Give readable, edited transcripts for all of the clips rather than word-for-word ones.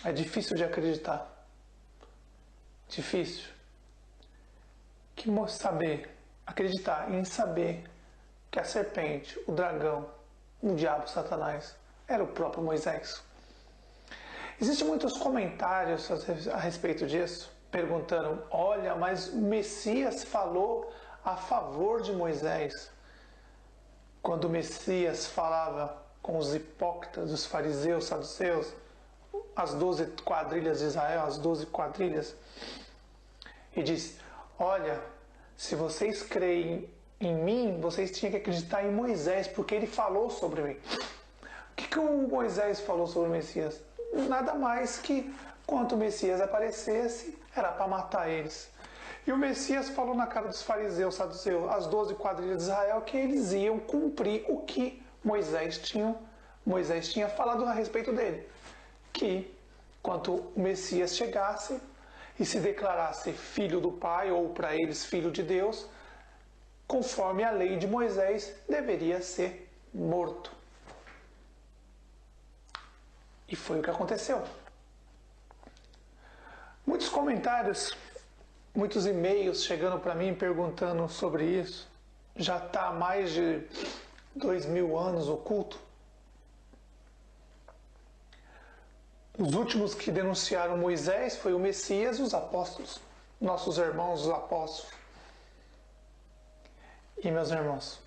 É difícil de acreditar. Difícil. Acreditar em saber que a serpente, o dragão, o diabo, Satanás, era o próprio Moisés. Existem muitos comentários a respeito disso, perguntando, olha, mas o Messias falou a favor de Moisés. Quando o Messias falava com os hipócritas, os fariseus, saduceus, as 12 quadrilhas de Israel, as 12 quadrilhas, e disse, olha, se vocês creem em mim, vocês tinham que acreditar em Moisés, porque ele falou sobre mim. O que o Moisés falou sobre o Messias? Nada mais que, quando o Messias aparecesse, era para matar eles. E o Messias falou na cara dos fariseus, saduceus, as 12 quadrilhas de Israel, que eles iam cumprir o que Moisés tinha falado a respeito dele. Que, quando o Messias chegasse e se declarasse filho do Pai, ou para eles filho de Deus, conforme a lei de Moisés, deveria ser morto. E foi o que aconteceu. Muitos comentários, muitos e-mails chegando para mim perguntando sobre isso. Já está há mais de 2000 anos oculto. Os últimos que denunciaram Moisés foi o Messias e os apóstolos. Nossos irmãos, os apóstolos. E meus irmãos,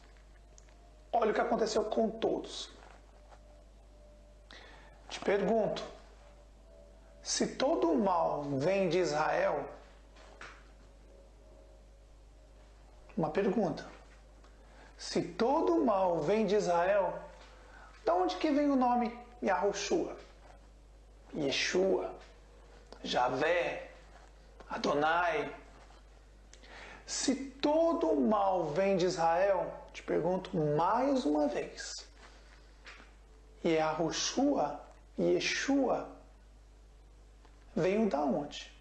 olha o que aconteceu com todos. Te pergunto, se todo o mal vem de Israel, uma pergunta, se todo o mal vem de Israel, de onde que vem o nome Yahushua, Yeshua, Javé, Adonai? Se todo o mal vem de Israel, te pergunto mais uma vez, Yahushua, Yeshua, veio da onde?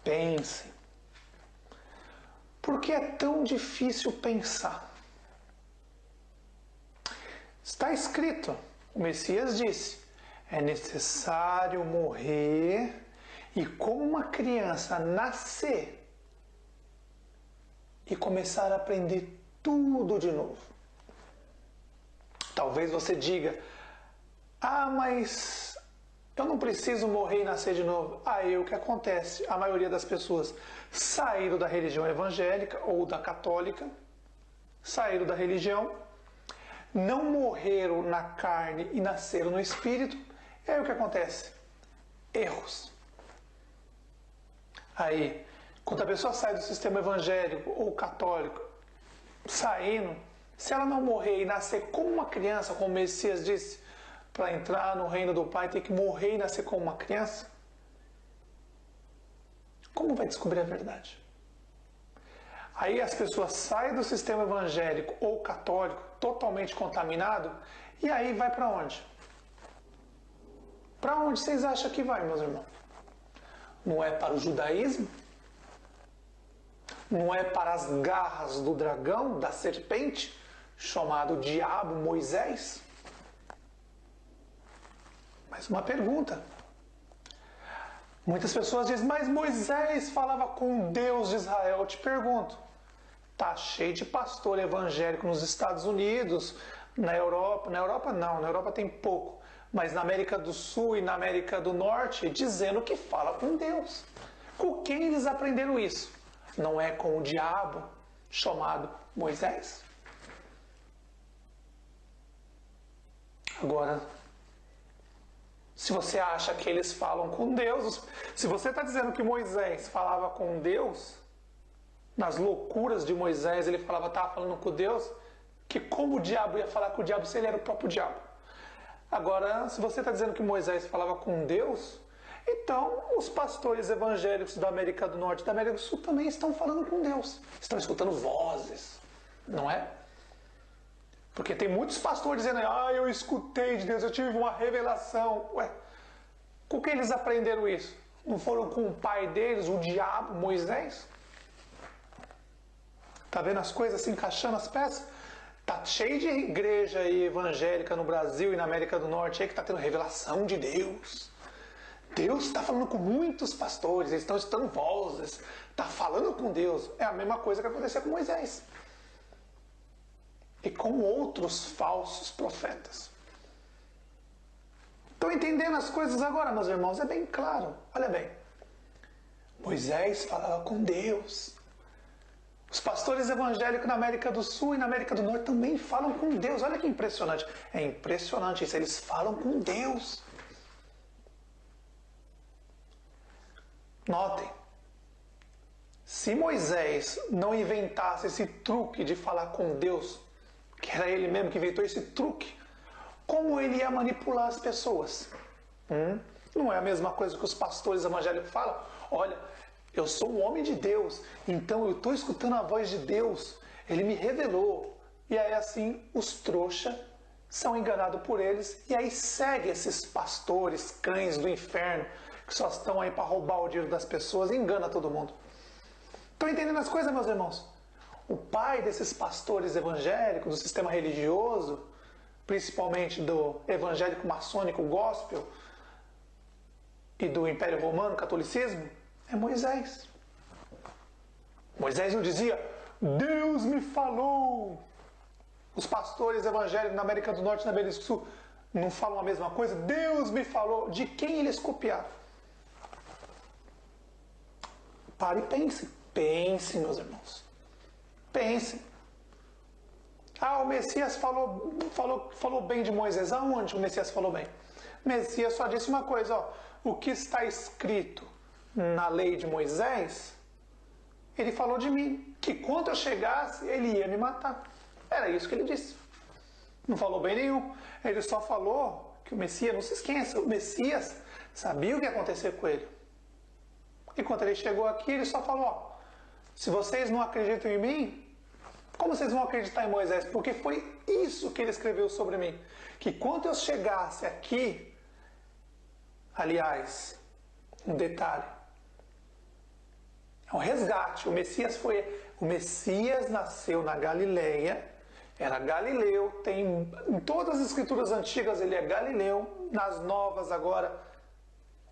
Pense. Por que é tão difícil pensar? Está escrito, o Messias disse, é necessário morrer e como uma criança nascer e começar a aprender tudo de novo. Talvez você diga, mas eu não preciso morrer e nascer de novo. Aí o que acontece? A maioria das pessoas saíram da religião evangélica ou da católica, saíram da religião, não morreram na carne e nasceram no espírito. E aí o que acontece? Erros. Aí, quando a pessoa sai do sistema evangélico ou católico, saindo, se ela não morrer e nascer como uma criança, como o Messias disse, para entrar no reino do Pai tem que morrer e nascer como uma criança, como vai descobrir a verdade? Aí as pessoas saem do sistema evangélico ou católico totalmente contaminado, e aí vai para onde? Para onde vocês acham que vai, meus irmãos? Não é para o judaísmo? Não é para as garras do dragão, da serpente, chamado diabo Moisés? Mais uma pergunta. Muitas pessoas dizem, mas Moisés falava com Deus de Israel. Eu te pergunto, tá cheio de pastor evangélico nos Estados Unidos, na Europa não, na Europa tem pouco, mas na América do Sul e na América do Norte, dizendo que fala com Deus. Com quem eles aprenderam isso? Não é com o diabo chamado Moisés? Agora, se você acha que eles falam com Deus, se você está dizendo que Moisés falava com Deus, nas loucuras de Moisés ele estava falando com Deus, que como o diabo ia falar com o diabo se ele era o próprio diabo? Agora, se você está dizendo que Moisés falava com Deus, então os pastores evangélicos da América do Norte e da América do Sul também estão falando com Deus, estão escutando vozes, não é? Porque tem muitos pastores dizendo, eu escutei de Deus, eu tive uma revelação. Ué, com que eles aprenderam isso? Não foram com o pai deles, o diabo, Moisés? Tá vendo as coisas se encaixando as peças? Tá cheio de igreja aí evangélica no Brasil e na América do Norte aí que tá tendo revelação de Deus. Deus está falando com muitos pastores, eles estão escutando vozes, está falando com Deus. É a mesma coisa que aconteceu com Moisés. E com outros falsos profetas. Estão entendendo as coisas agora, meus irmãos? É bem claro. Olha bem. Moisés falava com Deus. Os pastores evangélicos na América do Sul e na América do Norte também falam com Deus. Olha que impressionante. É impressionante isso. Eles falam com Deus. Notem. Se Moisés não inventasse esse truque de falar com Deus, que era ele mesmo que inventou esse truque, como ele ia manipular as pessoas? Não é a mesma coisa que os pastores evangélicos falam? Olha, eu sou um homem de Deus, então eu estou escutando a voz de Deus, ele me revelou. E aí assim os trouxas são enganados por eles, e aí segue esses pastores, cães do inferno, que só estão aí para roubar o dinheiro das pessoas e engana todo mundo. Estão entendendo as coisas, meus irmãos? O pai desses pastores evangélicos, do sistema religioso, principalmente do evangélico maçônico gospel e do Império Romano, catolicismo, é Moisés. Moisés não dizia, Deus me falou. Os pastores evangélicos na América do Norte e na América do Sul não falam a mesma coisa? Deus me falou. De quem eles copiaram? Pare e pense. Pense, meus irmãos. Pense. Ah, o Messias falou bem de Moisés. Aonde o Messias falou bem? O Messias só disse uma coisa, ó. O que está escrito na lei de Moisés, ele falou de mim, que quando eu chegasse, ele ia me matar. Era isso que ele disse. Não falou bem nenhum. Ele só falou que o Messias, não se esqueça, o Messias sabia o que ia acontecer com ele. E quando ele chegou aqui, ele só falou, ó, se vocês não acreditam em mim, como vocês vão acreditar em Moisés? Porque foi isso que ele escreveu sobre mim. Que quando eu chegasse aqui, aliás, um detalhe, é um resgate. O Messias nasceu na Galileia, era galileu, tem em todas as escrituras antigas ele é galileu, nas novas agora,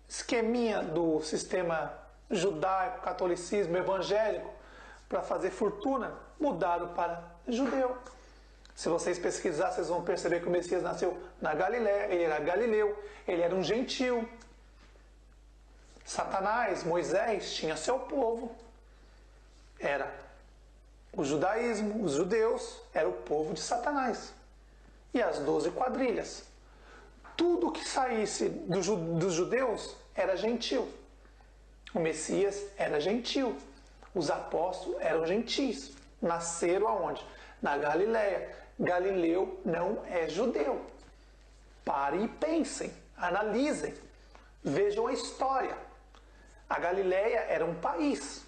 esqueminha do sistema judaico, catolicismo, evangélico, para fazer fortuna, mudaram para judeu. Se vocês pesquisarem, vocês vão perceber que o Messias nasceu na Galileia, ele era galileu, ele era um gentil. Satanás, Moisés, tinha seu povo. Era o judaísmo, os judeus, era o povo de Satanás. E as 12 quadrilhas. Tudo que saísse dos judeus era gentil. O Messias era gentil. Os apóstolos eram gentis. Nasceram aonde? Na Galileia. Galileu não é judeu. Parem e pensem, analisem, vejam a história. A Galileia era um país.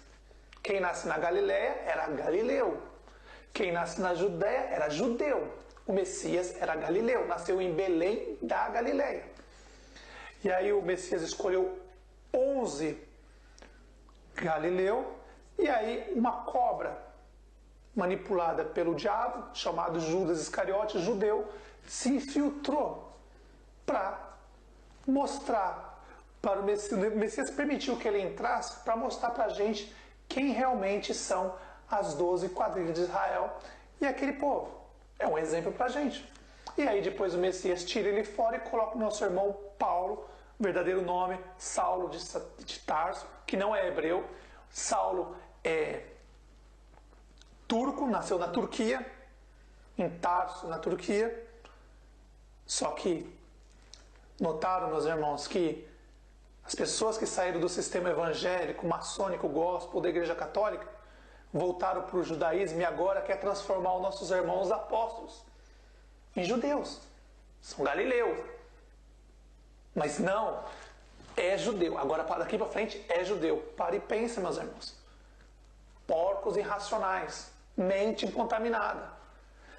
Quem nasce na Galileia era galileu. Quem nasce na Judéia era judeu. O Messias era galileu, nasceu em Belém da Galileia. E aí o Messias escolheu 11 galileu, e aí uma cobra manipulada pelo diabo, chamado Judas Iscariote, judeu, se infiltrou para mostrar para o Messias permitiu que ele entrasse para mostrar para a gente quem realmente são as 12 quadrilhas de Israel e aquele povo. É um exemplo para a gente. E aí depois o Messias tira ele fora e coloca o nosso irmão Paulo, verdadeiro nome, Saulo de Tarso, que não é hebreu. Saulo é turco, nasceu na Turquia, em Tarso, na Turquia. Só que notaram, meus irmãos, que as pessoas que saíram do sistema evangélico, maçônico, gospel, da Igreja Católica, voltaram para o judaísmo e agora quer transformar os nossos irmãos apóstolos em judeus. São galileus. Mas não, é judeu. Agora, daqui para frente, é judeu. Pare e pense, meus irmãos. Porcos irracionais, mente contaminada.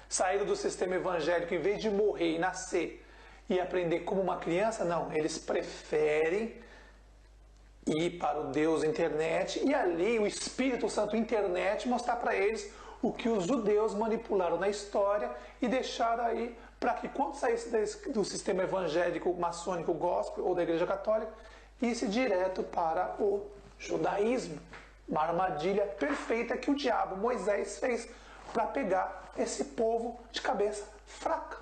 Saíram do sistema evangélico, em vez de morrer e nascer e aprender como uma criança, não. Eles preferem ir para o Deus internet e ali o Espírito Santo internet mostrar para eles o que os judeus manipularam na história e deixaram aí para que quando saísse do sistema evangélico, maçônico, gospel ou da Igreja Católica, isse direto para o judaísmo. Uma armadilha perfeita que o diabo, Moisés, fez para pegar esse povo de cabeça fraca,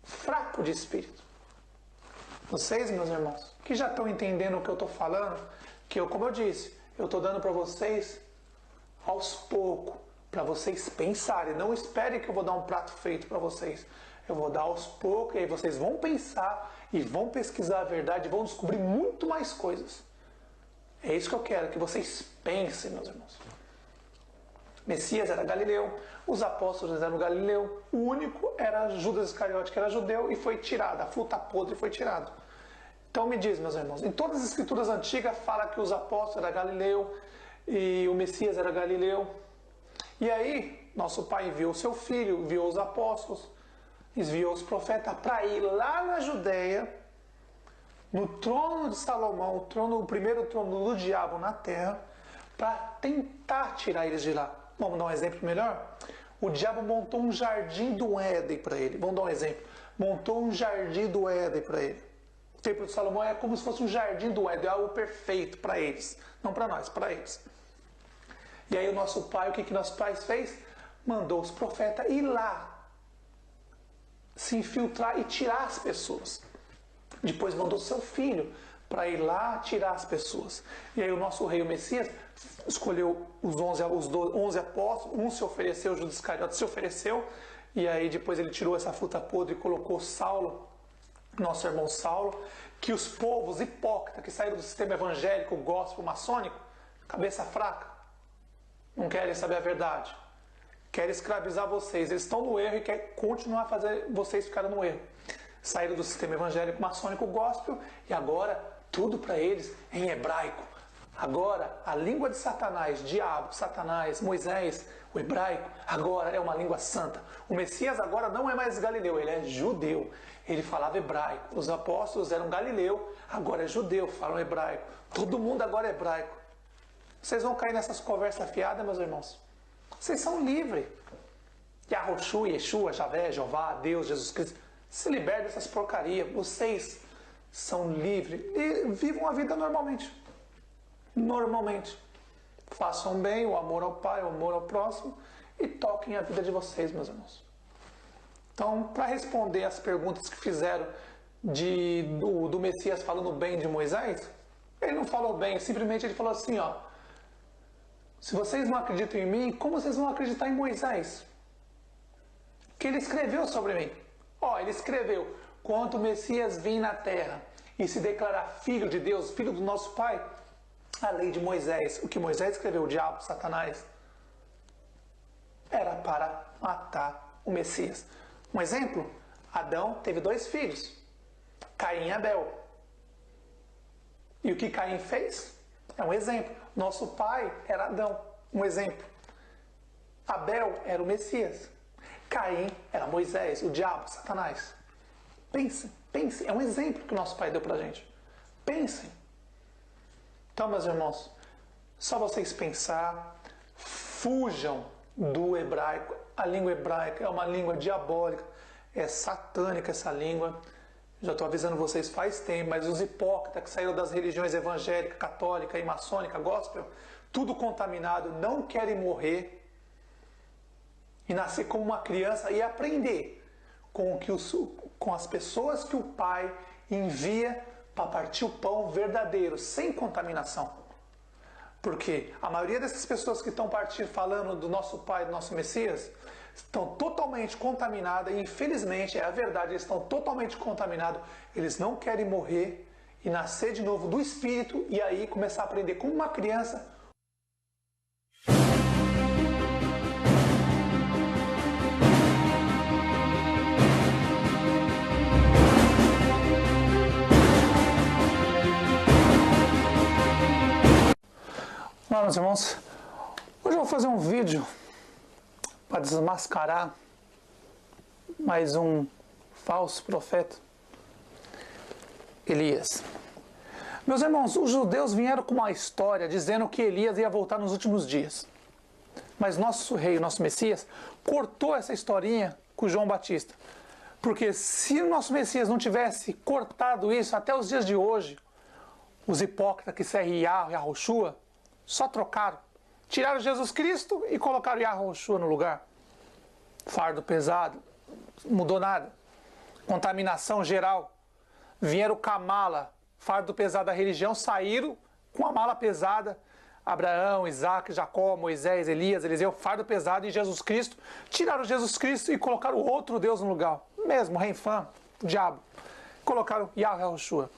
fraco de espírito. Vocês, meus irmãos, que já estão entendendo o que eu estou falando, que eu, como eu disse, eu estou dando para vocês aos poucos, para vocês pensarem. Não esperem que eu vou dar um prato feito para vocês. Eu vou dar aos poucos e aí vocês vão pensar e vão pesquisar a verdade e vão descobrir muito mais coisas. É isso que eu quero, que vocês pensem, meus irmãos. Messias era galileu, os apóstolos eram galileu, o único era Judas Iscariote, que era judeu, e foi tirado, a fruta podre foi tirada. Então me diz, meus irmãos, em todas as escrituras antigas fala que os apóstolos eram galileu e o Messias era galileu. E aí, nosso pai enviou o seu filho, enviou os apóstolos, enviou os profetas para ir lá na Judeia, no trono de Salomão, o primeiro trono do diabo na terra, para tentar tirar eles de lá. Vamos dar um exemplo melhor? O diabo montou um jardim do Éden para ele. Vamos dar um exemplo. Montou um jardim do Éden para ele. O templo de Salomão é como se fosse um jardim do Éden, algo perfeito para eles. Não para nós, para eles. E aí o nosso pai, o que nosso pai fez? Mandou os profetas ir lá, se infiltrar e tirar as pessoas. Depois mandou seu filho para ir lá tirar as pessoas. E aí o nosso rei, o Messias, escolheu os 11 apóstolos, um se ofereceu, Judas Iscariote se ofereceu, e aí depois ele tirou essa fruta podre e colocou Saulo, nosso irmão Saulo, que os povos hipócritas que saíram do sistema evangélico, gospel, maçônico, cabeça fraca, não querem saber a verdade, querem escravizar vocês, eles estão no erro e querem continuar a fazer vocês ficarem no erro. Saíram do sistema evangélico, maçônico, gospel, e agora tudo para eles em hebraico. Agora, a língua de Satanás, diabo, Satanás, Moisés, o hebraico, agora é uma língua santa. O Messias agora não é mais galileu, ele é judeu. Ele falava hebraico. Os apóstolos eram galileu, agora é judeu, falam hebraico. Todo mundo agora é hebraico. Vocês vão cair nessas conversas fiadas, meus irmãos? Vocês são livres. Yahushua, Yeshua, Javé, Jeová, Deus, Jesus Cristo. Se libertem dessas porcarias. Vocês são livres e vivam a vida normalmente. Normalmente. Façam bem, o amor ao Pai, o amor ao próximo e toquem a vida de vocês, meus irmãos. Então, para responder as perguntas que fizeram do Messias falando bem de Moisés, ele não falou bem, simplesmente ele falou assim, ó, se vocês não acreditam em mim, como vocês vão acreditar em Moisés? Que ele escreveu sobre mim. Ó, ele escreveu, quando o Messias vir na terra e se declarar filho de Deus, filho do nosso Pai, a lei de Moisés, o que Moisés escreveu, o diabo, Satanás, era para matar o Messias. Um exemplo, Adão teve 2 filhos, Caim e Abel. E o que Caim fez? É um exemplo. Nosso pai era Adão, um exemplo. Abel era o Messias. Caim era Moisés, o diabo, Satanás. Pensem, pensem, é um exemplo que o nosso pai deu pra gente. Pensem. Então, meus irmãos, só vocês pensar, fujam do hebraico. A língua hebraica é uma língua diabólica, é satânica essa língua. Já estou avisando vocês faz tempo, mas os hipócritas que saíram das religiões evangélica, católica e maçônica, gospel, tudo contaminado, não querem morrer e nascer como uma criança e aprender com as pessoas que o Pai envia para partir o pão verdadeiro, sem contaminação. Porque a maioria dessas pessoas que estão partindo falando do nosso Pai, do nosso Messias, estão totalmente contaminadas e infelizmente, é a verdade, eles estão totalmente contaminados, eles não querem morrer e nascer de novo do Espírito e aí começar a aprender como uma criança. Olá, meus irmãos, hoje eu vou fazer um vídeo para desmascarar mais um falso profeta, Elias. Meus irmãos, os judeus vieram com uma história dizendo que Elias ia voltar nos últimos dias. Mas nosso rei, nosso Messias, cortou essa historinha com João Batista. Porque se o nosso Messias não tivesse cortado isso até os dias de hoje, os hipócritas que seguem Yahweh e Yahushua só trocaram. Tiraram Jesus Cristo e colocaram Yahushua no lugar. Fardo pesado, mudou nada. Contaminação geral. Vieram com a mala, fardo pesado da religião, saíram com a mala pesada. Abraão, Isaac, Jacó, Moisés, Elias, Eliseu, fardo pesado, e Jesus Cristo. Tiraram Jesus Cristo e colocaram outro Deus no lugar. Mesmo, Renfã, o diabo. Colocaram Yahweh Yahushua.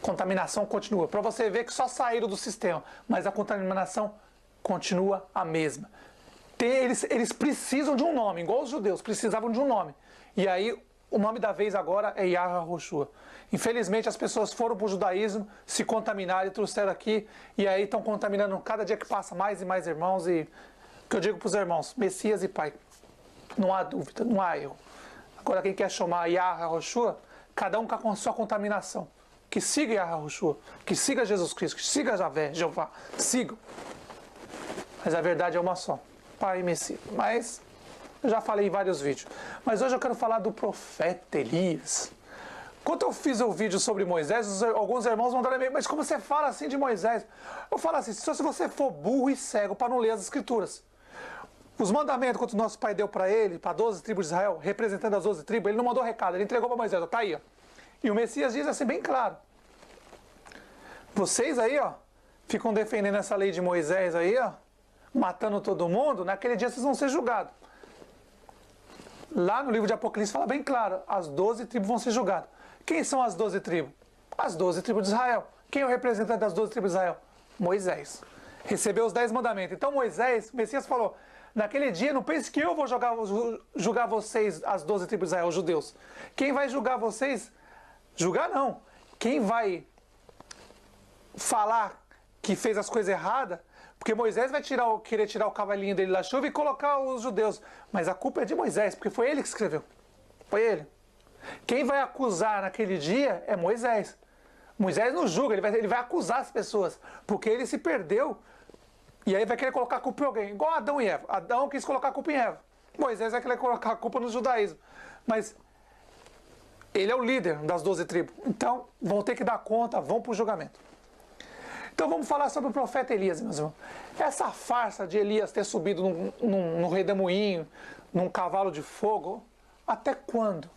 Contaminação continua. Para você ver que só saíram do sistema, mas a contaminação continua a mesma. Eles precisam de um nome, igual os judeus precisavam de um nome. E aí o nome da vez agora é Yahweh Yahushua. Infelizmente as pessoas foram para o judaísmo, se contaminaram e trouxeram aqui, e aí estão contaminando cada dia que passa mais e mais irmãos. E o que eu digo para os irmãos, Messias e Pai, não há dúvida, não há erro. Agora quem quer chamar Yahweh Yahushua, cada um com a sua contaminação. Que siga Yahweh Yahushua, que siga Jesus Cristo, que siga Javé, Jeová, sigam. Mas a verdade é uma só, Pai e Messias. Mas eu já falei em vários vídeos. Mas hoje eu quero falar do profeta Elias. Quando eu fiz o vídeo sobre Moisés, alguns irmãos mandaram e-mail, mas como você fala assim de Moisés? Eu falo assim, só se você for burro e cego para não ler as escrituras. Os mandamentos que o nosso pai deu para ele, para 12 tribos de Israel, representando as 12 tribos, ele não mandou recado, ele entregou para Moisés, ó, tá aí, ó. E o Messias diz assim bem claro. Vocês aí, ó, ficam defendendo essa lei de Moisés aí, ó, matando todo mundo, naquele dia vocês vão ser julgados. Lá no livro de Apocalipse fala bem claro, as 12 tribos vão ser julgadas. Quem são as 12 tribos? As 12 tribos de Israel. Quem é o representante das 12 tribos de Israel? Moisés. Recebeu os 10 mandamentos. Então Moisés, o Messias falou, naquele dia não pense que eu vou julgar vocês, as 12 tribos de Israel, os judeus. Quem vai julgar vocês? Julgar não. Quem vai falar que fez as coisas erradas, porque Moisés vai querer tirar o cavalinho dele da chuva e colocar os judeus. Mas a culpa é de Moisés, porque foi ele que escreveu. Foi ele. Quem vai acusar naquele dia é Moisés. Moisés não julga, ele vai acusar as pessoas, porque ele se perdeu. E aí vai querer colocar a culpa em alguém, igual Adão e Eva. Adão quis colocar a culpa em Eva. Moisés vai querer colocar a culpa no judaísmo. Mas ele é o líder das 12 tribos. Então, vão ter que dar conta, vão para o julgamento. Então, vamos falar sobre o profeta Elias, meus irmãos. Essa farsa de Elias ter subido num redemoinho, num cavalo de fogo, até quando?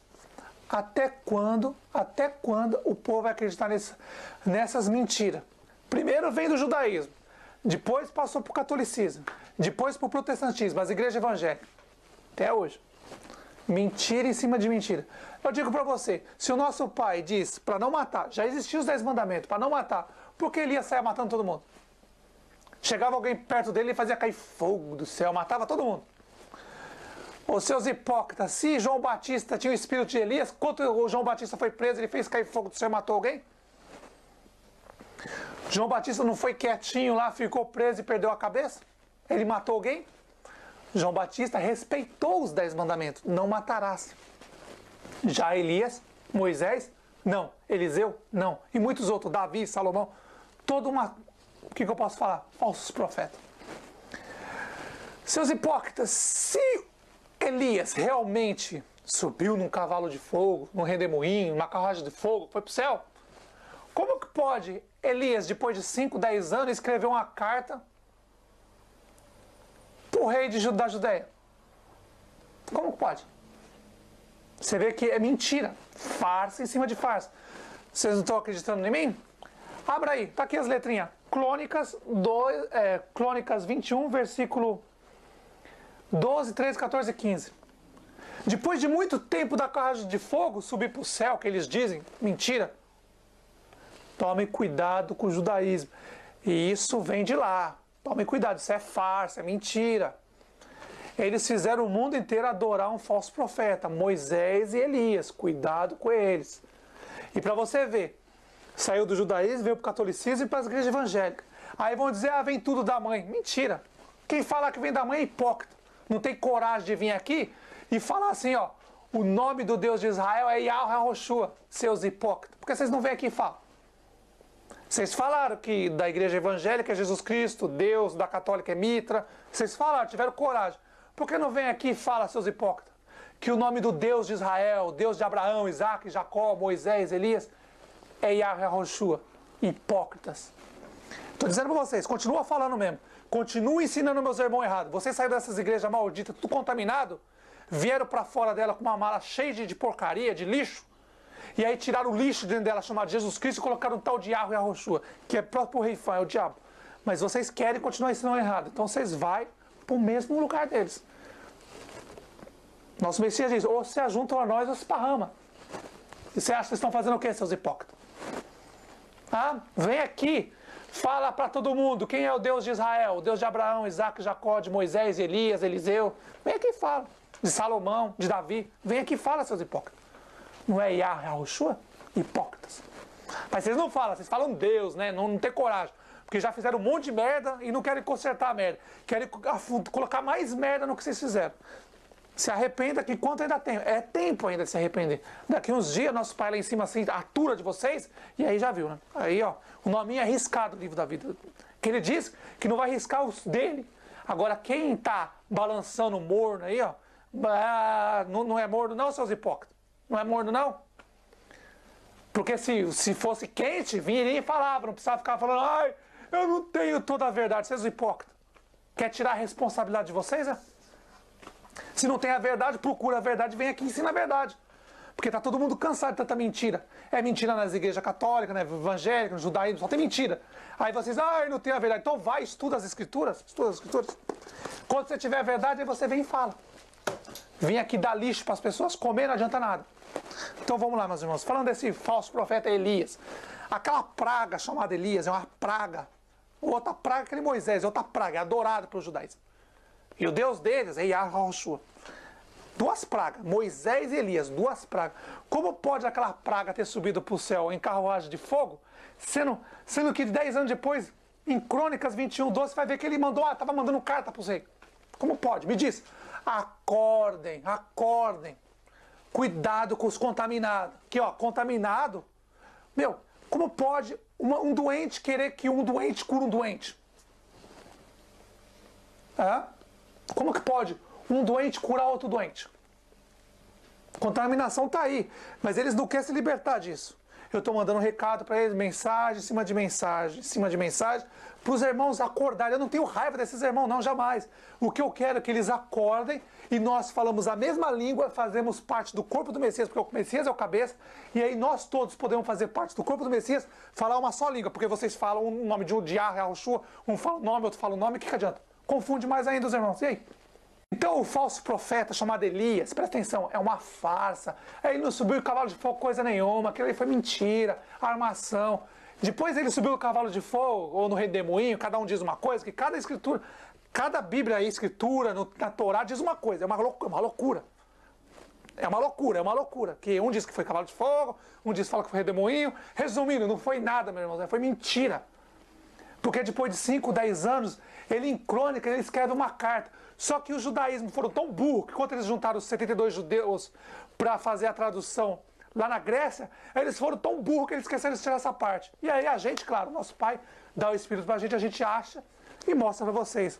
Até quando o povo vai acreditar nessas mentiras? Primeiro vem do judaísmo, depois passou para o catolicismo, depois para o protestantismo, as igrejas evangélicas. Até hoje. Mentira em cima de mentira. Eu digo para você, se o nosso pai diz para não matar, já existiam os 10 mandamentos, para não matar, por que Elias saia matando todo mundo? Chegava alguém perto dele e fazia cair fogo do céu, matava todo mundo. Os seus hipócritas, se João Batista tinha o espírito de Elias, quando o João Batista foi preso, ele fez cair fogo do céu e matou alguém? João Batista não foi quietinho lá, ficou preso e perdeu a cabeça? Ele matou alguém? João Batista respeitou os 10 mandamentos, não matarás. Já Elias, Moisés, não. Eliseu, não. E muitos outros, Davi, Salomão, o que eu posso falar? Falsos profetas. Seus hipócritas, se Elias realmente subiu num cavalo de fogo, num redemoinho, numa carruagem de fogo, foi para o céu, como que pode Elias, depois de 5, 10 anos, escrever uma carta para o rei da Judéia? Como que pode? Você vê que é mentira, farsa em cima de farsa. Vocês não estão acreditando em mim? Abra aí, tá aqui as letrinhas. Crônicas 21, versículo 12, 13, 14 e 15. Depois de muito tempo da carruagem de fogo subir para o céu, que eles dizem, mentira. Tome cuidado com o judaísmo. E isso vem de lá. Tome cuidado, isso é farsa, é mentira. Eles fizeram o mundo inteiro adorar um falso profeta, Moisés e Elias. Cuidado com eles. E para você ver, saiu do judaísmo, veio para o catolicismo e para as igrejas evangélicas. Aí vão dizer, vem tudo da mãe. Mentira. Quem fala que vem da mãe é hipócrita. Não tem coragem de vir aqui e falar assim, ó, o nome do Deus de Israel é Yahweh Yahushua, seus hipócritas. Porque vocês não vêm aqui e falam. Vocês falaram que da igreja evangélica é Jesus Cristo, Deus, da católica é Mitra. Vocês falaram, tiveram coragem. Por que não vem aqui e fala, seus hipócritas, que o nome do Deus de Israel, Deus de Abraão, Isaac, Jacó, Moisés, Elias, é Yahvé Yahoshua? Hipócritas. Estou dizendo para vocês, continua falando mesmo. Continua ensinando meus irmãos errados. Vocês saíram dessas igrejas malditas, tudo contaminado, vieram para fora dela com uma mala cheia de porcaria, de lixo, e aí tiraram o lixo dentro dela, chamado Jesus Cristo, e colocaram um tal de Yahvé Yahoshua, que é próprio rei fã, é o diabo. Mas vocês querem continuar ensinando errado, então vocês vão para o mesmo lugar deles. Nosso Messias diz, ou se ajuntam a nós ou se esparrama. E você acha que vocês estão fazendo o quê, seus hipócritas? Ah, vem aqui, fala para todo mundo quem é o Deus de Israel, o Deus de Abraão, Isaac, Jacó, de Moisés, Elias, Eliseu. Vem aqui e fala. De Salomão, de Davi. Vem aqui e fala, seus hipócritas. Não é Yahvé Yahoshua? Hipócritas. Mas vocês não falam, vocês falam Deus, né? Não tem coragem. Porque já fizeram um monte de merda e não querem consertar a merda. Querem colocar mais merda no que vocês fizeram. Se arrependa que enquanto ainda tem. É tempo ainda de se arrepender. Daqui uns dias, nosso pai lá em cima assim, atura de vocês, e aí já viu, né? Aí, ó, o nominho é riscado do livro da vida. Que ele diz que não vai riscar os dele. Agora, quem tá balançando morno aí, ó, não é morno não, seus hipócritas? Não é morno não? Porque se fosse quente, viria e falava, não precisava ficar falando, ai, eu não tenho toda a verdade, vocês hipócritas. Quer tirar a responsabilidade de vocês, né? Se não tem a verdade, procura a verdade, vem aqui e ensina a verdade. Porque está todo mundo cansado de tanta mentira. É mentira nas igrejas católicas, né, evangélicas, no judaísmo, só tem mentira. Aí vocês, não tem a verdade. Então vai, estuda as escrituras. Estuda as escrituras. Quando você tiver a verdade, aí você vem e fala. Vem aqui dar lixo para as pessoas comer, não adianta nada. Então vamos lá, meus irmãos. Falando desse falso profeta Elias. Aquela praga chamada Elias é uma praga. Outra praga, aquele Moisés, é outra praga, é adorada pelos judaísmos. E o Deus deles é Yahvé Yahoshua. Duas pragas, Moisés e Elias, duas pragas. Como pode aquela praga ter subido para o céu em carruagem de fogo, sendo que 10 anos depois, em Crônicas 21:12, você vai ver que ele estava mandando carta para os reis. Como pode? Me diz. Acordem, acordem. Cuidado com os contaminados. Aqui, ó, contaminado. Meu, como pode um doente querer que um doente cure um doente? Como que pode um doente curar outro doente? Contaminação está aí, mas eles não querem se libertar disso. Eu estou mandando um recado para eles, mensagem em cima de mensagem, em cima de mensagem, para os irmãos acordarem. Eu não tenho raiva desses irmãos, não, jamais. O que eu quero é que eles acordem e nós falamos a mesma língua, fazemos parte do corpo do Messias, porque o Messias é o cabeça, e aí nós todos podemos fazer parte do corpo do Messias, falar uma só língua, porque vocês falam o nome de um Yahvé Yahoshua, um fala o nome, outro fala o nome, o que adianta? Confunde mais ainda os irmãos. E aí? Então o falso profeta chamado Elias, presta atenção, é uma farsa. Ele não subiu o cavalo de fogo coisa nenhuma, aquilo aí foi mentira, armação. Depois ele subiu o cavalo de fogo, ou no redemoinho, cada um diz uma coisa, que cada escritura, cada Bíblia aí, escritura, na Torá, diz uma coisa, é uma loucura. É uma loucura. Que um diz que foi cavalo de fogo, um diz que fala que foi redemoinho. Resumindo, não foi nada, meu irmão, foi mentira. Porque depois de 5, 10 anos, ele em crônica, ele escreve uma carta. Só que os judaísmos foram tão burros que quando eles juntaram os 72 judeus para fazer a tradução lá na Grécia, eles foram tão burros que eles esqueceram de tirar essa parte. E aí a gente, claro, nosso pai dá o Espírito para a gente acha e mostra para vocês.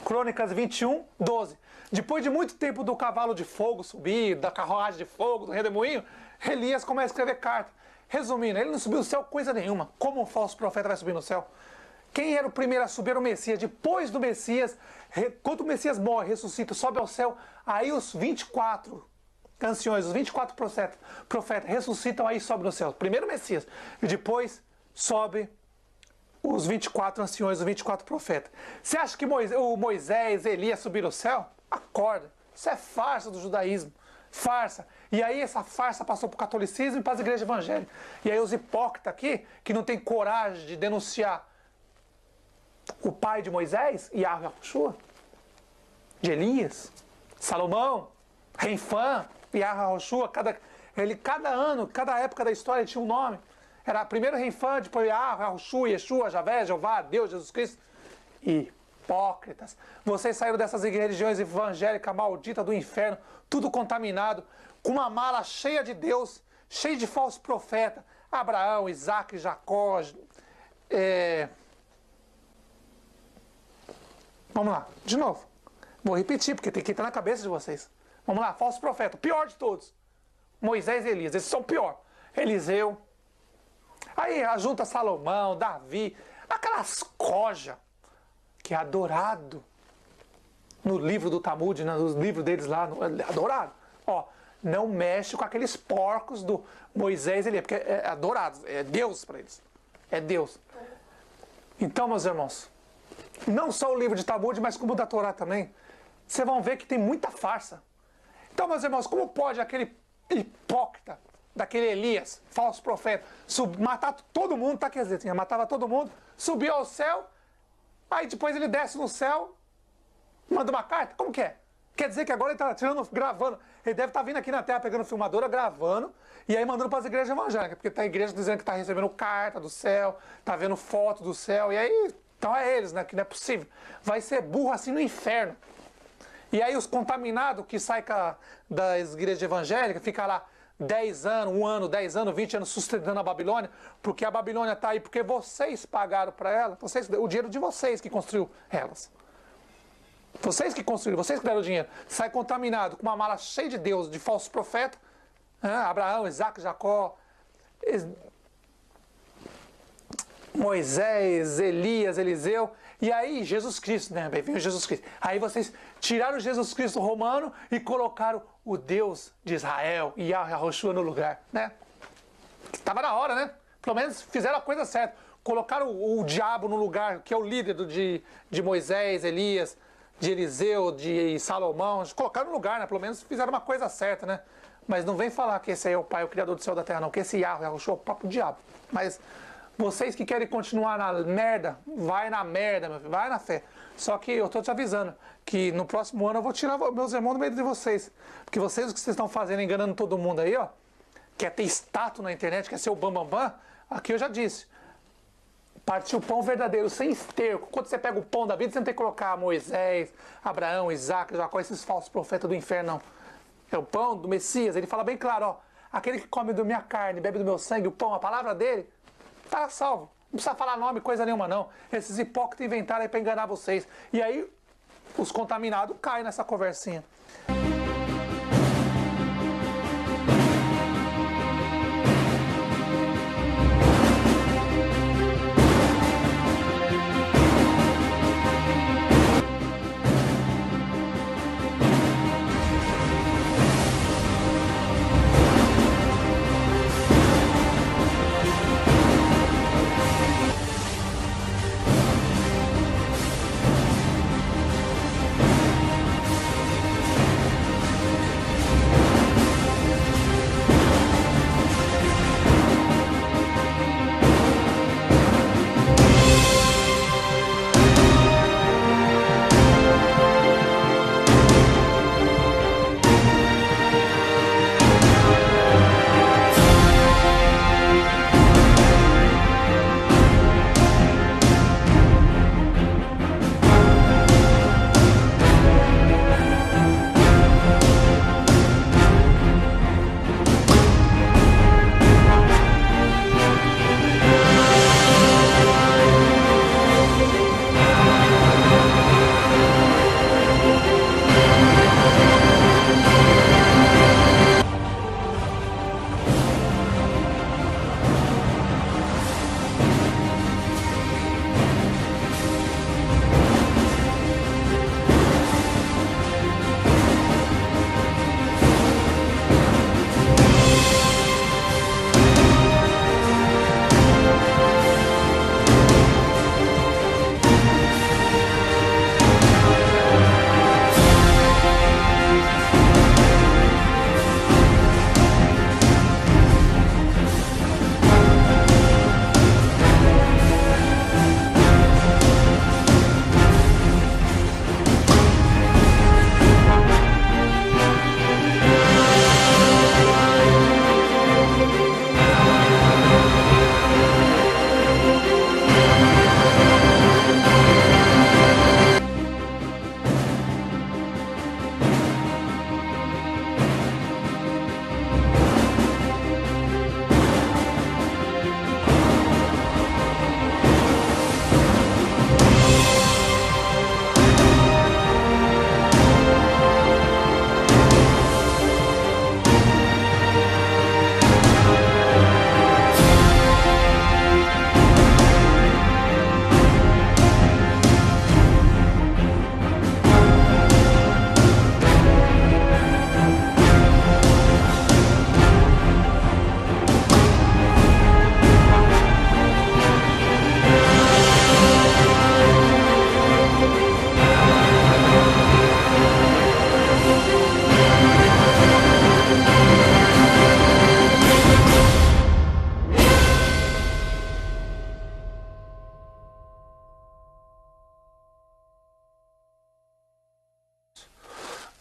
Crônicas 21:12. Depois de muito tempo do cavalo de fogo subir, da carruagem de fogo, do redemoinho, Elias começa a escrever carta. Resumindo, ele não subiu no céu coisa nenhuma. Como um falso profeta vai subir no céu? Quem era o primeiro a subir era o Messias. Depois do Messias, quando o Messias morre, ressuscita, sobe ao céu, aí os 24 anciões, os 24 profetas ressuscitam, aí sobe no céu. Primeiro o Messias. E depois sobe os 24 anciões, os 24 profetas. Você acha que o Moisés, Elias subiram ao céu? Acorda. Isso é farsa do judaísmo. Farsa. E aí essa farsa passou para o catolicismo e para as igrejas evangélicas. E aí os hipócritas aqui, que não tem coragem de denunciar o pai de Moisés, Yahvé Yahoshua, de Elias, Salomão, Renfã, Yahvé Yahoshua, cada ano, cada época da história ele tinha um nome. Era primeiro Renfã, depois Yahvé Yahoshua, Yeshua, Javé, Jeová, Deus, Jesus Cristo. Hipócritas. Vocês saíram dessas religiões evangélicas malditas do inferno, tudo contaminado, com uma mala cheia de Deus, cheia de falsos profetas, Abraão, Isaac, Jacó, Vamos lá, de novo. Vou repetir, porque tem que entrar na cabeça de vocês. Vamos lá, falso profeta, o pior de todos. Moisés e Elias, esses são o pior. Eliseu. Aí junta Salomão, Davi, aquelas coja que é adorado no livro do Talmud, nos livros deles lá, adorado. Ó, não mexe com aqueles porcos do Moisés e Elias, porque é adorado, é Deus para eles. É Deus. Então, meus irmãos, não só o livro de Talmud, mas como o da Torá também, vocês vão ver que tem muita farsa. Então, meus irmãos, como pode aquele hipócrita, daquele Elias, falso profeta, matar todo mundo, tá, quer dizer, matava todo mundo, subiu ao céu, aí depois ele desce no céu, manda uma carta? Como que é? Quer dizer que agora ele está gravando, ele deve estar vindo aqui na Terra pegando filmadora, gravando, e aí mandando para as igrejas evangélicas, porque tem igreja dizendo que está recebendo carta do céu, está vendo foto do céu, e aí, então é eles, né, que não é possível. Vai ser burro assim no inferno. E aí os contaminados que saem das igrejas evangélicas, ficam lá 10 anos, 1 ano, 10 anos, 20 anos sustentando a Babilônia, porque a Babilônia está aí, porque vocês pagaram para ela, o dinheiro de vocês que construiu elas. Vocês que construíram, vocês que deram o dinheiro. Sai contaminado com uma mala cheia de Deus, de falsos profetas. Abraão, Isaac, Jacó, Moisés, Elias, Eliseu. E aí Jesus Cristo, né? Veio Jesus Cristo. Aí vocês tiraram Jesus Cristo romano e colocaram o Deus de Israel, Yahushua, no lugar, né? Estava na hora, né? Pelo menos fizeram a coisa certa. Colocaram o diabo no lugar, que é o líder de Moisés, Elias, de Eliseu, de Salomão. Colocaram no lugar, né? Pelo menos fizeram uma coisa certa, né? Mas não vem falar que esse aí é o Pai, o Criador do céu e da terra, não. Que esse Yahushua é o próprio diabo. Mas vocês que querem continuar na merda, vai na merda, meu filho, vai na fé. Só que eu tô te avisando que no próximo ano eu vou tirar meus irmãos do meio de vocês. Porque vocês, o que vocês estão fazendo, enganando todo mundo aí, ó, quer ter status na internet, quer ser o bambambam, aqui eu já disse. Partiu o pão verdadeiro, sem esterco. Quando você pega o pão da vida, você não tem que colocar Moisés, Abraão, Isaac, Jacó, esses falsos profetas do inferno, não. É o pão do Messias. Ele fala bem claro, ó. Aquele que come da minha carne, bebe do meu sangue, o pão, a palavra dele, tá salvo. Não precisa falar nome, coisa nenhuma, não. Esses hipócritas inventaram aí para enganar vocês. E aí, os contaminados caem nessa conversinha.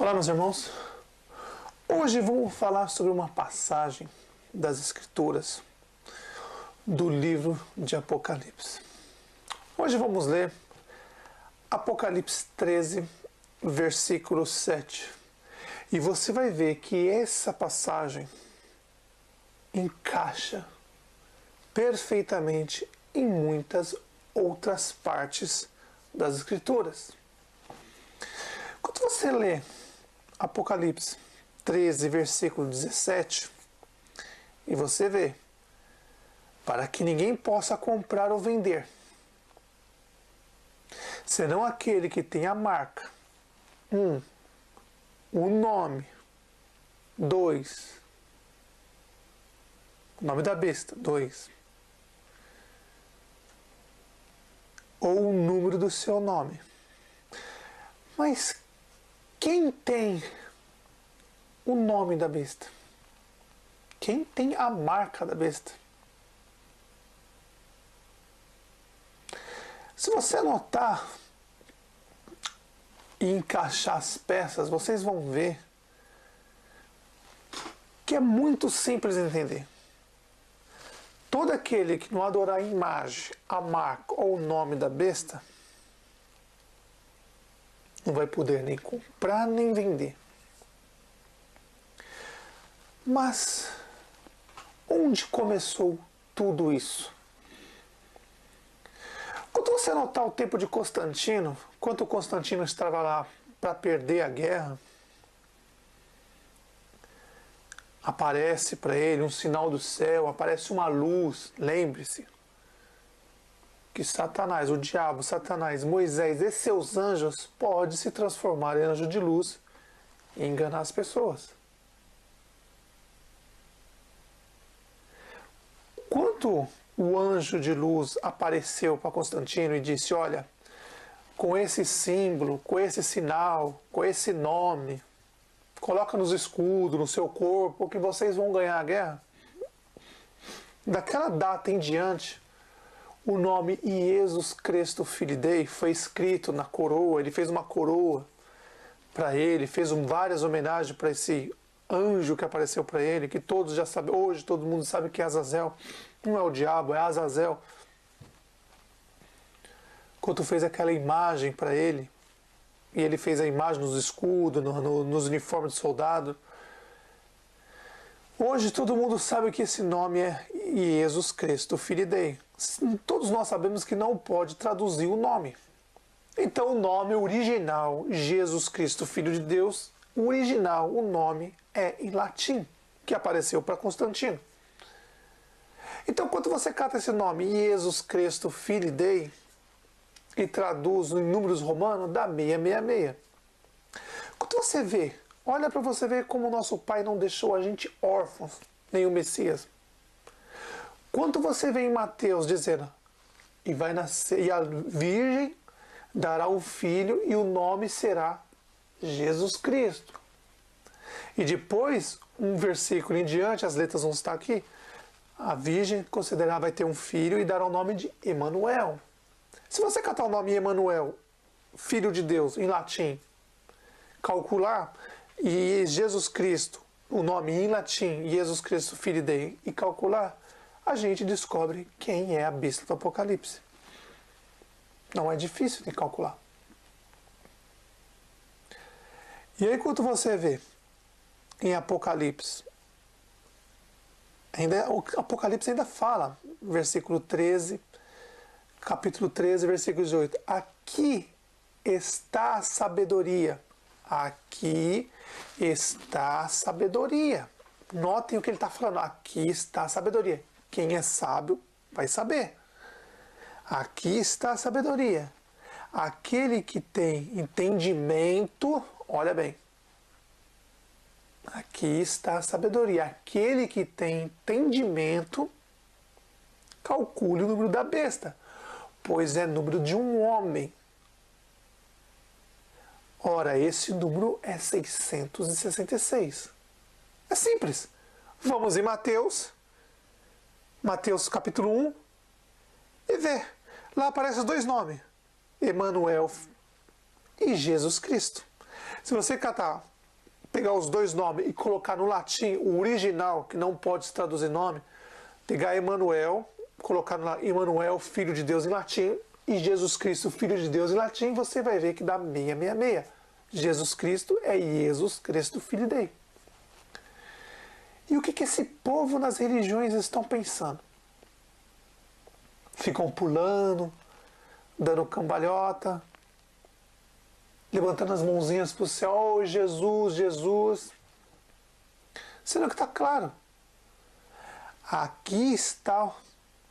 Olá, meus irmãos. Hoje vamos falar sobre uma passagem das Escrituras do livro de Apocalipse. Hoje vamos ler Apocalipse 13, versículo 7. E você vai ver que essa passagem encaixa perfeitamente em muitas outras partes das Escrituras. Quando você lê Apocalipse 13, versículo 17, e você vê, para que ninguém possa comprar ou vender, senão aquele que tem a marca, o nome, 2, o nome da besta, 2, ou o número do seu nome. Mas quem tem o nome da besta? Quem tem a marca da besta? Se você anotar e encaixar as peças, vocês vão ver que é muito simples de entender. Todo aquele que não adorar a imagem, a marca ou o nome da besta não vai poder nem comprar nem vender. Mas onde começou tudo isso? Quando você anotar o tempo de Constantino, quando Constantino estava lá para perder a guerra, aparece para ele um sinal do céu, aparece uma luz. Lembre-se que Satanás, o diabo, Satanás, Moisés e seus anjos podem se transformar em anjo de luz e enganar as pessoas. Quando o anjo de luz apareceu para Constantino e disse: olha, com esse símbolo, com esse sinal, com esse nome, coloca nos escudos, no seu corpo, que vocês vão ganhar a guerra. Daquela data em diante, o nome Jesus Cristo Filho Dei foi escrito na coroa. Ele fez uma coroa para ele, fez várias homenagens para esse anjo que apareceu para ele, que todos já sabem, hoje todo mundo sabe que é Azazel. Não é o diabo, é Azazel. Quando fez aquela imagem para ele, e ele fez a imagem nos escudos, nos uniformes de soldado. Hoje todo mundo sabe que esse nome é Jesus Cristo Filho Dei. Todos nós sabemos que não pode traduzir o nome. Então o nome original, Jesus Cristo Filho de Deus, o original, o nome é em latim, que apareceu para Constantino. Então quando você cata esse nome, Jesus Cristo Filho Dei, e traduz em números romanos, dá 666. Quando você vê, olha para você ver como o nosso Pai não deixou a gente órfãos, nem o Messias. Quando você vê em Mateus dizendo, e vai nascer, e a Virgem dará um filho, e o nome será Jesus Cristo. E depois, um versículo em diante, as letras vão estar aqui, a Virgem considerará vai ter um filho e dará o nome de Emanuel. Se você catar o nome Emanuel, Filho de Deus, em latim, calcular, e Jesus Cristo, o nome em latim, Jesus Cristo Filho Dei, e calcular, a gente descobre quem é a besta do Apocalipse. Não é difícil de calcular. E aí quando você vê em Apocalipse, o Apocalipse ainda fala, versículo 13, capítulo 13, versículo 18. Aqui está a sabedoria. Aqui está a sabedoria. Notem o que ele está falando. Aqui está a sabedoria. Quem é sábio vai saber. Aqui está a sabedoria. Aquele que tem entendimento, olha bem. Aqui está a sabedoria. Aquele que tem entendimento, calcule o número da besta, pois é número de um homem. Ora, esse número é 666. É simples. Vamos em Mateus capítulo 1, e ver. Lá aparecem os dois nomes, Emanuel e Jesus Cristo. Se você catar pegar os dois nomes e colocar no latim o original, que não pode se traduzir nome, pegar Emanuel, colocar lá Emanuel, Filho de Deus em latim, e Jesus Cristo, Filho de Deus em latim, você vai ver que dá 666. Jesus Cristo é Jesus Cristo, Filho dele. E o que esse povo nas religiões estão pensando? Ficam pulando, dando cambalhota, levantando as mãozinhas para o céu, oh, Jesus, Jesus. Sendo que está claro. Aqui está,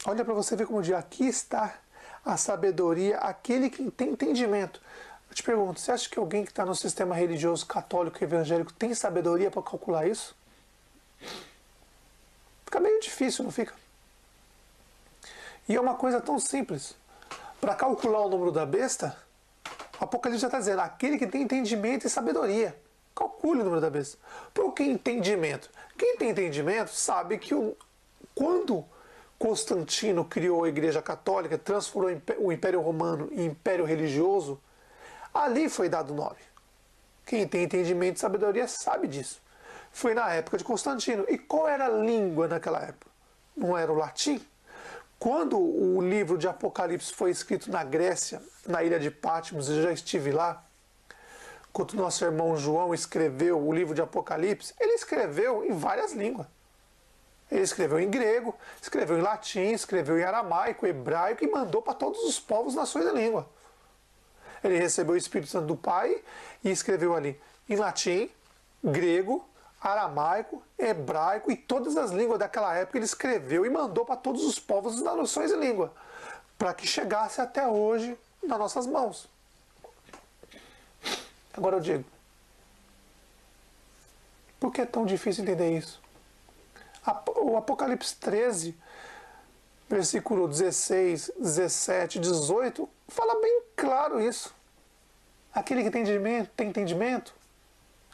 olha para você ver como diz, aqui está a sabedoria, aquele que tem entendimento. Eu te pergunto, você acha que alguém que está no sistema religioso católico e evangélico tem sabedoria para calcular isso? Fica meio difícil, não fica? E é uma coisa tão simples. Para calcular o número da besta, o Apocalipse já está dizendo, aquele que tem entendimento e sabedoria. Calcule o número da besta. Por que entendimento? Quem tem entendimento sabe que quando Constantino criou a Igreja Católica, transformou o Império Romano em Império Religioso, ali foi dado o nome. Quem tem entendimento e sabedoria sabe disso. Foi na época de Constantino. E qual era a língua naquela época? Não era o latim? Quando o livro de Apocalipse foi escrito na Grécia, na ilha de Patmos, eu já estive lá, quando nosso irmão João escreveu o livro de Apocalipse, ele escreveu em várias línguas. Ele escreveu em grego, escreveu em latim, escreveu em aramaico, hebraico e mandou para todos os povos, nações e língua. Ele recebeu o Espírito Santo do Pai e escreveu ali em latim, grego, aramaico, hebraico e todas as línguas daquela época ele escreveu e mandou para todos os povos das nações e língua, para que chegasse até hoje nas nossas mãos. Agora eu digo, por que é tão difícil entender isso? O Apocalipse 13, versículo 16, 17, 18, fala bem claro isso. Aquele que tem entendimento,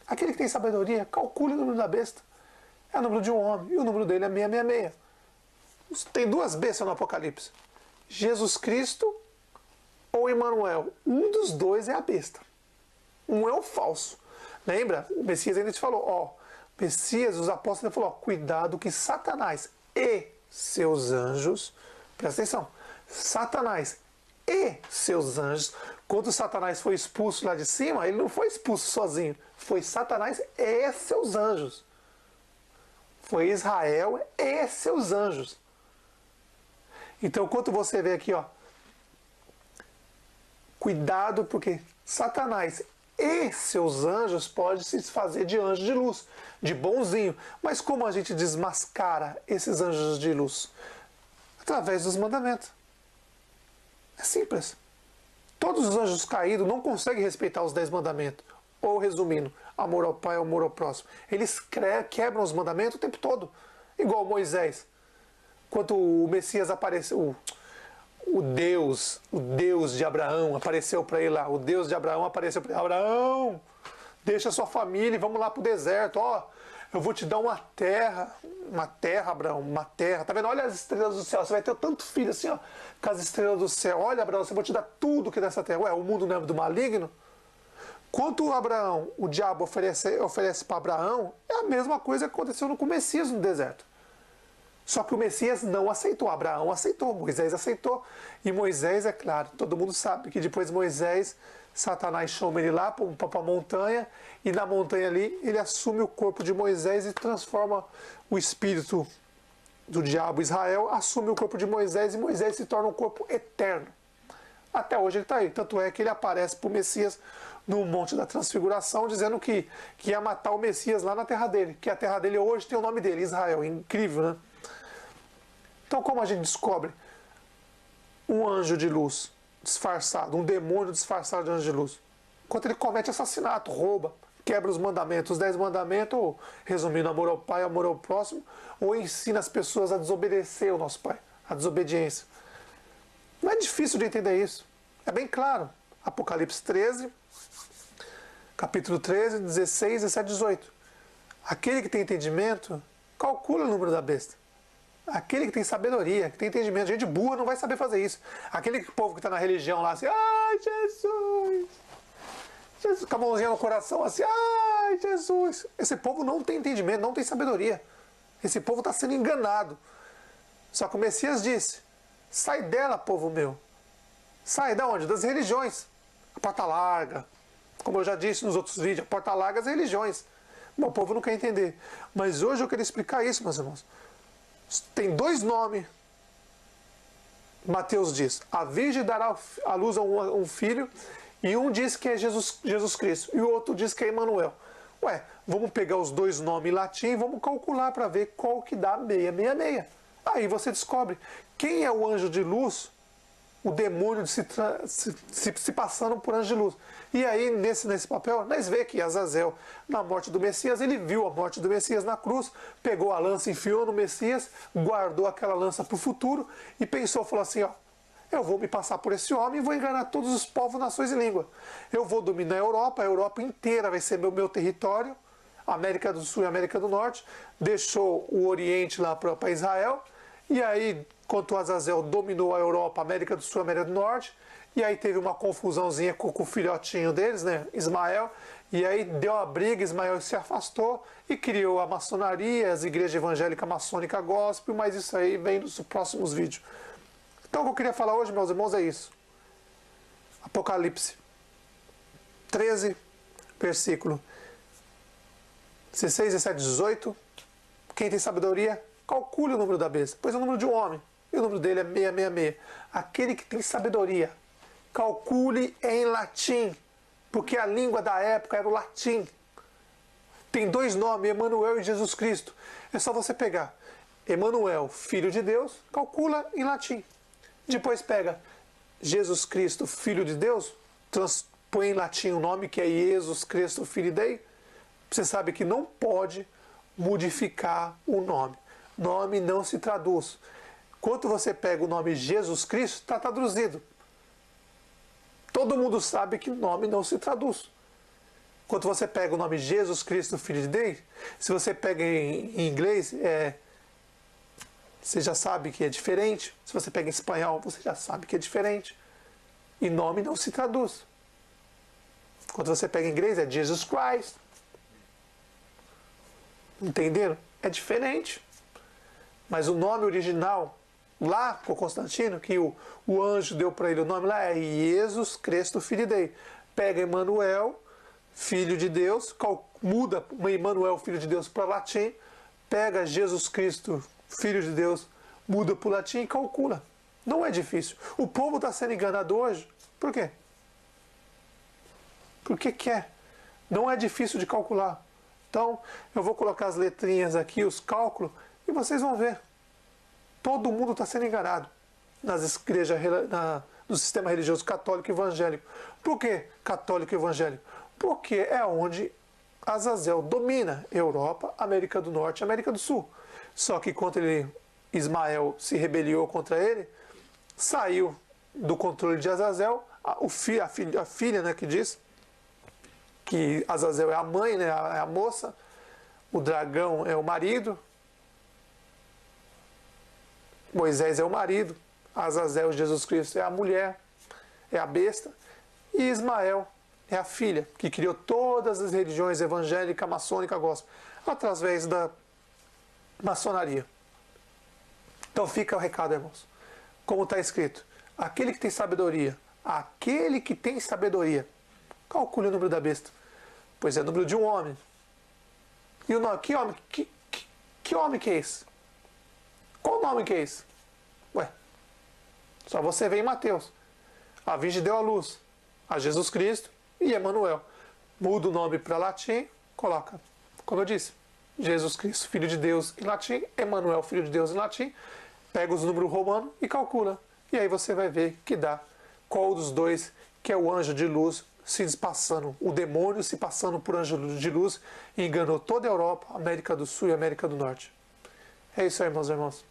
aquele que tem sabedoria, calcule o número da besta. É o número de um homem, e o número dele é 666. Tem duas bestas no Apocalipse. Jesus Cristo ou Emanuel. Um dos dois é a besta. Um é o falso. Lembra? O Messias ainda te falou, Messias, os apóstolos ainda falou, cuidado que Satanás e seus anjos, presta atenção, Satanás e seus anjos, quando Satanás foi expulso lá de cima, ele não foi expulso sozinho, foi Satanás e seus anjos. Foi Israel e seus anjos. Então, quando você vê aqui, cuidado, porque Satanás e seus anjos podem se fazer de anjo de luz, de bonzinho. Mas como a gente desmascara esses anjos de luz? Através dos mandamentos. É simples. Todos os anjos caídos não conseguem respeitar os 10 mandamentos. Ou, resumindo, amor ao Pai, amor ao próximo. Eles quebram os mandamentos o tempo todo. Igual Moisés. Quando o Messias apareceu, o Deus de Abraão apareceu para ele lá. O Deus de Abraão apareceu para ele. Abraão, deixa sua família e vamos lá para o deserto. Eu vou te dar uma terra, Abraão, uma terra. Tá vendo? Olha as estrelas do céu. Você vai ter tanto filho assim, com as estrelas do céu. Olha, Abraão, eu vou te dar tudo que nessa terra. Ué, o mundo não é do maligno? Quanto Abraão, o diabo oferece para Abraão, é a mesma coisa que aconteceu com o Messias no deserto. Só que o Messias não aceitou, Abraão aceitou, Moisés aceitou. E Moisés, é claro, todo mundo sabe que depois de Moisés, Satanás chama ele lá para a montanha, e na montanha ali ele assume o corpo de Moisés e transforma o espírito do diabo Israel, assume o corpo de Moisés e Moisés se torna um corpo eterno. Até hoje ele está aí, tanto é que ele aparece para o Messias no Monte da Transfiguração, dizendo que ia matar o Messias lá na terra dele, que a terra dele hoje tem o nome dele, Israel. Incrível, né? Então, como a gente descobre um anjo de luz disfarçado, um demônio disfarçado de anjo de luz? Enquanto ele comete assassinato, rouba, quebra os mandamentos, os 10 mandamentos, ou, resumindo, amor ao Pai, amor ao próximo, ou ensina as pessoas a desobedecer ao nosso Pai, a desobediência. Não é difícil de entender isso. É bem claro. Apocalipse 13, capítulo 13, 16, 17, 18. Aquele que tem entendimento, calcula o número da besta. Aquele que tem sabedoria, que tem entendimento, gente burra não vai saber fazer isso. Aquele povo que está na religião lá assim, ai Jesus, com a mãozinha no coração assim, ai Ai, Jesus! Esse povo não tem entendimento, não tem sabedoria. Esse povo está sendo enganado. Só que o Messias disse, sai dela, povo meu. Sai da onde? Das religiões. A porta larga. Como eu já disse nos outros vídeos, a porta larga das religiões. Bom, o povo não quer entender. Mas hoje eu quero explicar isso, meus irmãos. Tem dois nomes. Mateus diz, a virgem dará à luz a um filho, e um diz que é Jesus Cristo, e o outro diz que é Emanuel. Ué, vamos pegar os dois nomes em latim e vamos calcular para ver qual que dá 666. Aí você descobre quem é o anjo de luz, o demônio se passando por anjo de luz. E aí, nesse papel, nós vemos que Azazel, na morte do Messias, ele viu a morte do Messias na cruz, pegou a lança, enfiou no Messias, guardou aquela lança para o futuro e pensou, falou assim, ó, eu vou me passar por esse homem e vou enganar todos os povos, nações e línguas. Eu vou dominar a Europa inteira vai ser meu território, América do Sul e América do Norte, deixou o Oriente lá para Israel, e aí, enquanto Azazel dominou a Europa, América do Sul e América do Norte, e aí teve uma confusãozinha com o filhotinho deles, né, Ismael, e aí deu uma briga, Ismael se afastou e criou a maçonaria, as igrejas evangélicas maçônica gospel, mas isso aí vem nos próximos vídeos. Então o que eu queria falar hoje, meus irmãos, é isso. Apocalipse 13, versículo 16, 17, 18. Quem tem sabedoria, calcule o número da besta, pois é o número de um homem, e o número dele é 666. Aquele que tem sabedoria, calcule em latim, porque a língua da época era o latim. Tem dois nomes, Emanuel e Jesus Cristo. É só você pegar Emanuel, Filho de Deus, calcula em latim. Depois pega Jesus Cristo, Filho de Deus, põe em latim o nome que é Jesus Cristo, Filho Dei. Você sabe que não pode modificar o nome. Nome não se traduz. Quando você pega o nome Jesus Cristo, está traduzido. Todo mundo sabe que o nome não se traduz. Quando você pega o nome Jesus Cristo, Filho de Deus, se você pega em inglês, você já sabe que é diferente. Se você pega em espanhol, você já sabe que é diferente. E nome não se traduz. Quando você pega em inglês, é Jesus Christ. Entenderam? É diferente. Mas o nome original, lá com Constantino, que o anjo deu para ele o nome lá, é Jesus Cristo, Filho de Deus. Pega Emanuel, Filho de Deus, muda Emanuel, Filho de Deus, para latim, pega Jesus Cristo, Filho de Deus, muda para o latim e calcula. Não é difícil. O povo está sendo enganado hoje. Por quê? Porque quer. Não é difícil de calcular. Então, eu vou colocar as letrinhas aqui, os cálculos, e vocês vão ver. Todo mundo está sendo enganado nas igrejas, no sistema religioso católico e evangélico. Por que católico e evangélico? Porque é onde Azazel domina Europa, América do Norte e América do Sul. Só que quando Ismael se rebeliou contra ele, saiu do controle de Azazel, a filha, né, que diz que Azazel é a mãe, né, é a moça, o dragão é o marido, Moisés é o marido, Azazel, Jesus Cristo, é a mulher, é a besta, e Ismael é a filha, que criou todas as religiões evangélica, maçônica, gospel, através da maçonaria. Então fica o recado, irmãos. Como está escrito, aquele que tem sabedoria, calcule o número da besta, pois é o número de um homem. E o nome, que homem que é esse? Qual nome que é esse? Ué, só você vê em Mateus. A Virgem deu a luz a Jesus Cristo e Emanuel. Muda o nome para latim, coloca, como eu disse, Jesus Cristo, Filho de Deus em latim, Emanuel, Filho de Deus em latim, pega os números romanos e calcula. E aí você vai ver que dá qual dos dois que é o anjo de luz se passando, o demônio se passando por anjo de luz e enganou toda a Europa, América do Sul e América do Norte. É isso aí, meus irmãos.